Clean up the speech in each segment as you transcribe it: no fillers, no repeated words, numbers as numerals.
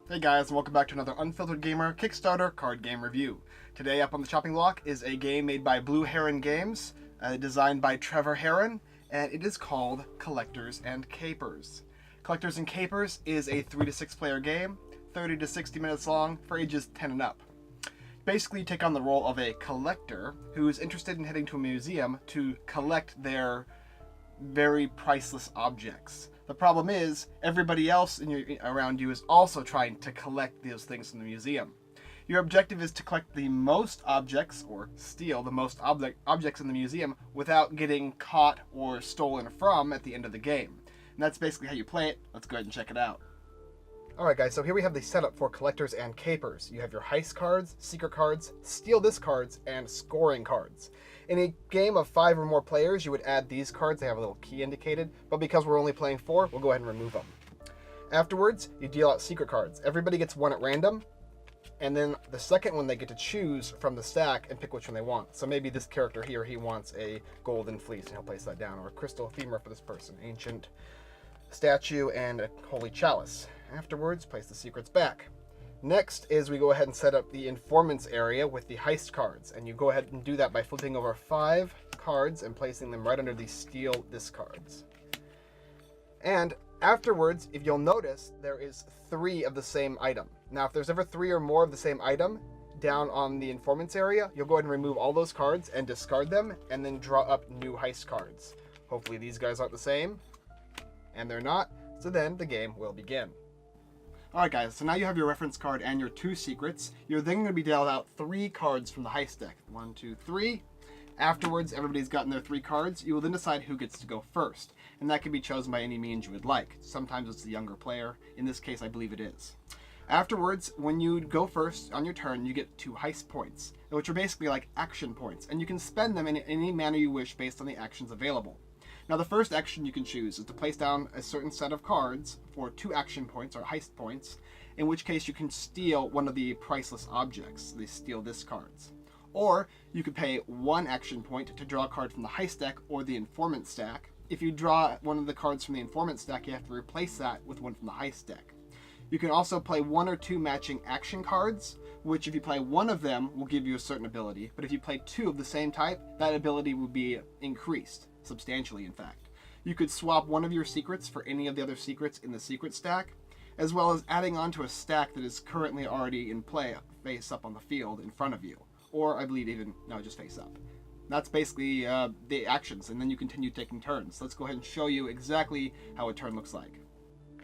Hey guys, and welcome back to another Unfiltered Gamer Kickstarter card game review. Today up on the chopping block is a game made by Blue Heron Games, designed by Trevor Heron, and it is called Collectors and Capers. Collectors and Capers is a 3 to 6 player game, 30 to 60 minutes long, for ages 10 and up. Basically, you take on the role of a collector who is interested in heading to a museum to collect their very priceless objects. The problem is, everybody else around you is also trying to collect those things from the museum. Your objective is to collect the most objects, or steal the most objects in the museum without getting caught or stolen from at the end of the game. And that's basically how you play it. Let's go ahead and check it out. Alright guys, so here we have the setup for Collectors and Capers. You have your heist cards, secret cards, steal this cards, and scoring cards. In a game of 5 or more players, you would add these cards. They have a little key indicated, but because we're only playing 4, we'll go ahead and remove them. Afterwards, you deal out secret cards. Everybody gets one at random, and then the second one they get to choose from the stack and pick which one they want. So maybe this character here, he wants a golden fleece, and he'll place that down, or a crystal femur for this person, ancient statue, and a holy chalice. Afterwards, place the secrets back. Next is we go ahead and set up the informants area with the heist cards, and you go ahead and do that by flipping over 5 cards and placing them right under the steal this cards. And afterwards, if you'll notice, there is 3 of the same item. Now, if there's ever 3 or more of the same item down on the informants area, you'll go ahead and remove all those cards and discard them, and then draw up new heist cards. Hopefully these guys aren't the same, and they're not, so then the game will begin. Alright guys, so now you have your reference card and your 2 secrets. You're then going to be dealt out 3 cards from the heist deck. 1, 2, 3. Afterwards, everybody's gotten their 3 cards. You will then decide who gets to go first. And that can be chosen by any means you would like. Sometimes it's the younger player. In this case, I believe it is. Afterwards, when you go first on your turn, you get 2 heist points, which are basically like action points. And you can spend them in any manner you wish based on the actions available. Now, the first action you can choose is to place down a certain set of cards for 2 action points or heist points, in which case you can steal one of the priceless objects, the steal this cards. Or you could pay 1 action point to draw a card from the heist deck or the informant stack. If you draw one of the cards from the informant stack, you have to replace that with one from the heist deck. You can also play 1 or 2 matching action cards, which if you play 1 of them will give you a certain ability, but if you play 2 of the same type, that ability will be increased. Substantially, in fact. You could swap one of your secrets for any of the other secrets in the secret stack, as well as adding on to a stack that is currently already in play face up on the field in front of you. Or I believe even, no, just face up. That's basically the actions, and then you continue taking turns. Let's go ahead and show you exactly how a turn looks like.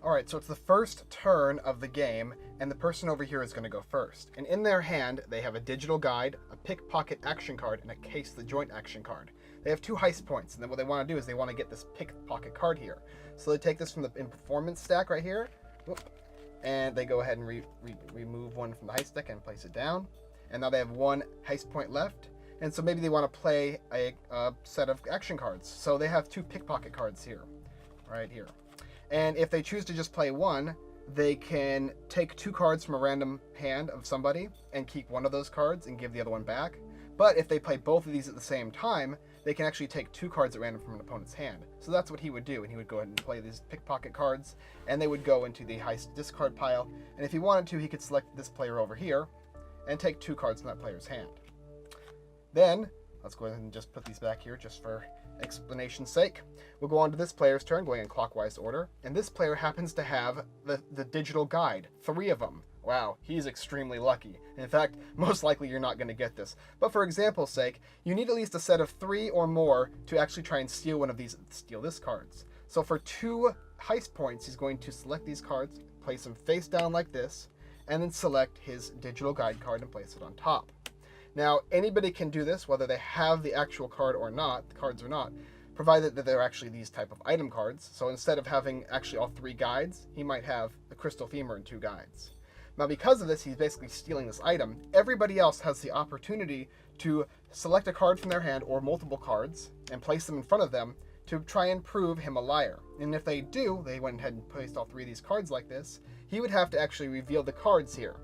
Alright, so it's the first turn of the game, and the person over here is going to go first. And in their hand, they have a digital guide, a pickpocket action card, and a case the joint action card. They have 2 heist points, and then what they want to do is they want to get this pickpocket card here. So they take this from the performance stack right here, and they go ahead and remove one from the heist deck and place it down. And now they have 1 heist point left, and so maybe they want to play a set of action cards. So they have 2 pickpocket cards here, right here. And if they choose to just play 1, they can take 2 cards from a random hand of somebody and keep one of those cards and give the other one back. But if they play both of these at the same time, they can actually take 2 cards at random from an opponent's hand. So that's what he would do, and he would go ahead and play these pickpocket cards, and they would go into the heist discard pile. And if he wanted to, he could select this player over here and take 2 cards from that player's hand. Then, let's go ahead and just put these back here just for explanation's sake. We'll go on to this player's turn, going in clockwise order, and this player happens to have the digital guide, 3 of them. Wow, he's extremely lucky. In fact, most likely you're not going to get this. But for example's sake, you need at least a set of 3 or more to actually try and steal one of these steal this cards. So for 2 heist points, he's going to select these cards, place them face down like this, and then select his digital guide card and place it on top. Now, anybody can do this, whether they have the actual card or not, provided that they're actually these type of item cards. So instead of having actually all 3 guides, he might have the crystal femur and 2 guides. Now, because of this, he's basically stealing this item. Everybody else has the opportunity to select a card from their hand or multiple cards and place them in front of them to try and prove him a liar. And if they do, they went ahead and placed all 3 of these cards like this, he would have to actually reveal the cards here.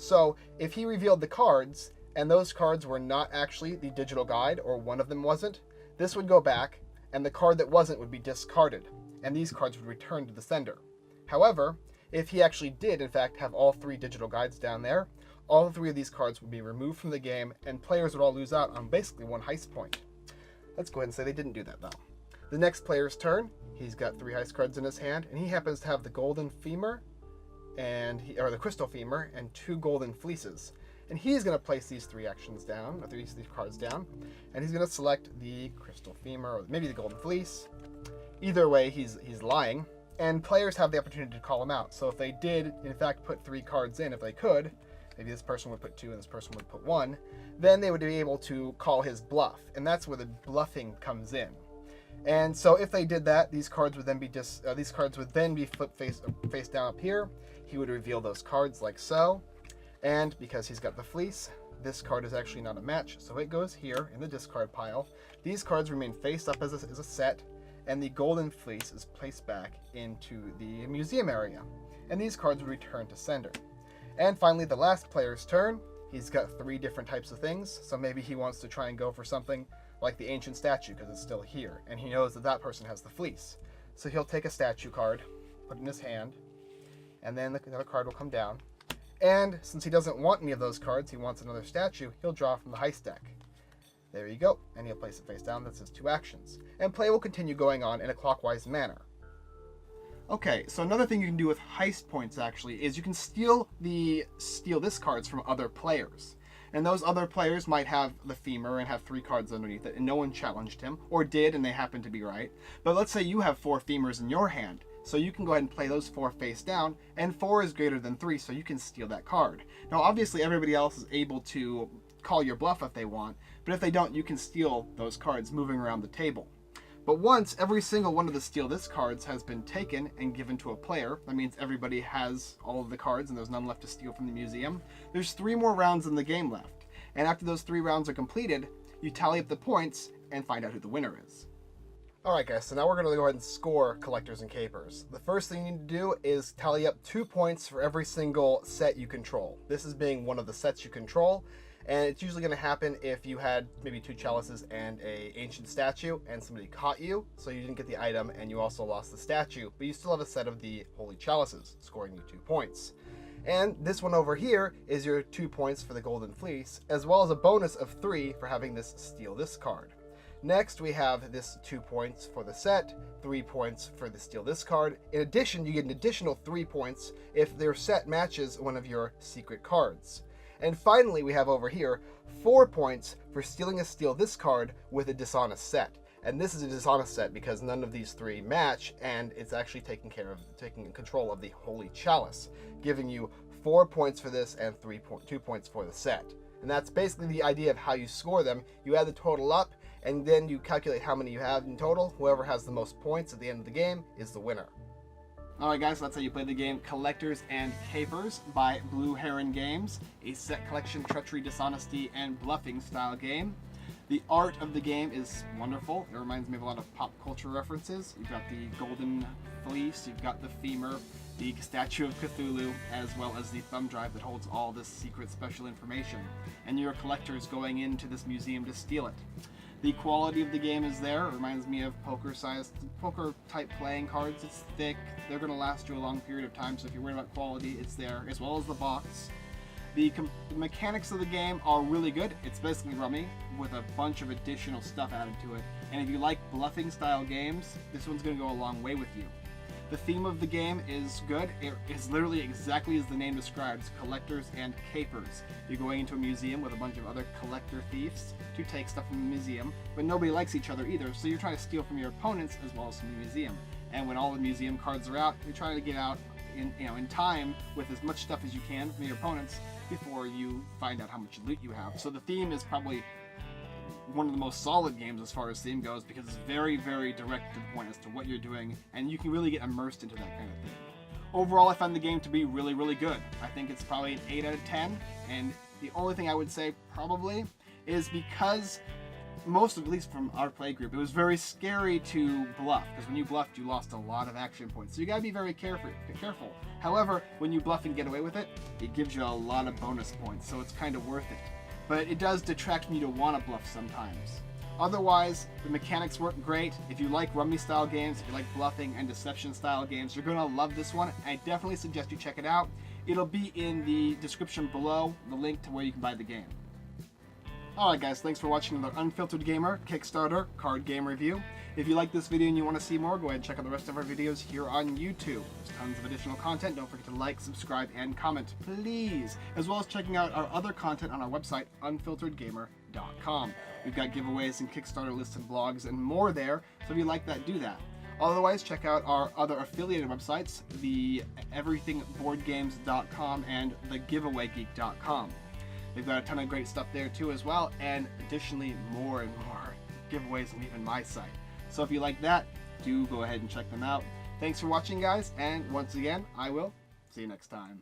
So if he revealed the cards, and those cards were not actually the digital guide, or one of them wasn't, this would go back, and the card that wasn't would be discarded, and these cards would return to the sender. However, if he actually did, in fact, have all 3 digital guides down there, all 3 of these cards would be removed from the game, and players would all lose out on basically 1 heist point. Let's go ahead and say they didn't do that, though. The next player's turn, he's got 3 heist cards in his hand, and he happens to have the golden femur, or the crystal femur, and 2 golden fleeces. And he's going to place these 3 actions down, or these cards down, and he's going to select the crystal femur, or maybe the golden fleece. Either way, he's lying, and players have the opportunity to call him out. So if they did, in fact, put 3 cards in, if they could, maybe this person would put 2 and this person would put 1, then they would be able to call his bluff, and that's where the bluffing comes in. And so if they did that, these cards would then be flipped face down up here. He would reveal those cards like so, and because he's got the fleece, this card is actually not a match, so it goes here in the discard pile. These cards remain face up as a set, and the golden fleece is placed back into the museum area, and these cards would return to sender. And finally, the last player's turn. He's got 3 different types of things, so maybe he wants to try and go for something like the ancient statue because it's still here, and he knows that that person has the fleece. So he'll take a statue card, put it in his hand, and then another card will come down. And since he doesn't want any of those cards, he wants another statue, he'll draw from the heist deck. There you go, and he'll place it face down. That's his 2 actions. And play will continue going on in a clockwise manner. Okay, so another thing you can do with heist points actually is you can steal this cards from other players. And those other players might have the femur and have 3 cards underneath it, and no one challenged him, or did, and they happen to be right. But let's say you have 4 femurs in your hand, so you can go ahead and play those 4 face down, and 4 is greater than 3, so you can steal that card. Now obviously everybody else is able to call your bluff if they want, but if they don't, you can steal those cards moving around the table. But once every single one of the steal this cards has been taken and given to a player, that means everybody has all of the cards and there's none left to steal from the museum, there's 3 more rounds in the game left. And after those 3 rounds are completed, you tally up the points and find out who the winner is. Alright guys, so now we're going to go ahead and score collectors and capers. The first thing you need to do is tally up 2 points for every single set you control. This is being one of the sets you control. And it's usually going to happen if you had maybe 2 chalices and an ancient statue and somebody caught you, so you didn't get the item and you also lost the statue, but you still have a set of the holy chalices, scoring you 2 points. And this one over here is your 2 points for the golden fleece, as well as a bonus of 3 for having this steal this card. Next we have this 2 points for the set, 3 points for the steal this card. In addition, you get an additional 3 points if their set matches one of your secret cards. And finally, we have over here 4 points for stealing a steal this card with a dishonest set. And this is a dishonest set because none of these 3 match, and it's actually taking control of the holy chalice, giving you 4 points for this and 2 points for the set. And that's basically the idea of how you score them. You add the total up, and then you calculate how many you have in total. Whoever has the most points at the end of the game is the winner. Alright guys, so that's how you play the game Collectors and Capers by Blue Heron Games, a set collection, treachery, dishonesty, and bluffing style game. The art of the game is wonderful. It reminds me of a lot of pop culture references. You've got the golden fleece, you've got the femur, the statue of Cthulhu, as well as the thumb drive that holds all this secret special information. And your collectors going into this museum to steal it. The quality of the game is there. It reminds me of poker type playing cards. It's thick. They're going to last you a long period of time, so if you're worried about quality, it's there, as well as the box. The mechanics of the game are really good. It's basically Rummy with a bunch of additional stuff added to it. And if you like bluffing style games, this one's going to go a long way with you. The theme of the game is good. It is literally exactly as the name describes, collectors and capers. You're going into a museum with a bunch of other collector thieves to take stuff from the museum, but nobody likes each other either, so you're trying to steal from your opponents as well as from the museum. And when all the museum cards are out, you're trying to get out in time with as much stuff as you can from your opponents before you find out how much loot you have. So the theme is probably one of the most solid games as far as theme goes because it's very, very direct to the point as to what you're doing, and you can really get immersed into that kind of thing. Overall, I found the game to be really, really good. I think it's probably an 8 out of 10, and the only thing I would say probably is because at least from our play group, it was very scary to bluff, because when you bluffed, you lost a lot of action points. So you gotta be very careful. However, when you bluff and get away with it, it gives you a lot of bonus points, so it's kind of worth it. But it does detract from you to want to bluff sometimes. Otherwise, the mechanics work great. If you like rummy style games, if you like bluffing and deception style games, you're gonna love this one. I definitely suggest you check it out. It'll be in the description below, the link to where you can buy the game. Alright guys, thanks for watching another Unfiltered Gamer Kickstarter card game review. If you like this video and you want to see more, go ahead and check out the rest of our videos here on YouTube. There's tons of additional content. Don't forget to like, subscribe, and comment, please. As well as checking out our other content on our website, unfilteredgamer.com. We've got giveaways and Kickstarter lists and blogs and more there, so if you like that, do that. Otherwise, check out our other affiliated websites, the everythingboardgames.com and thegiveawaygeek.com. They've got a ton of great stuff there too as well, and additionally more and more giveaways on even my site. So if you like that, do go ahead and check them out. Thanks for watching guys, and once again, I will see you next time.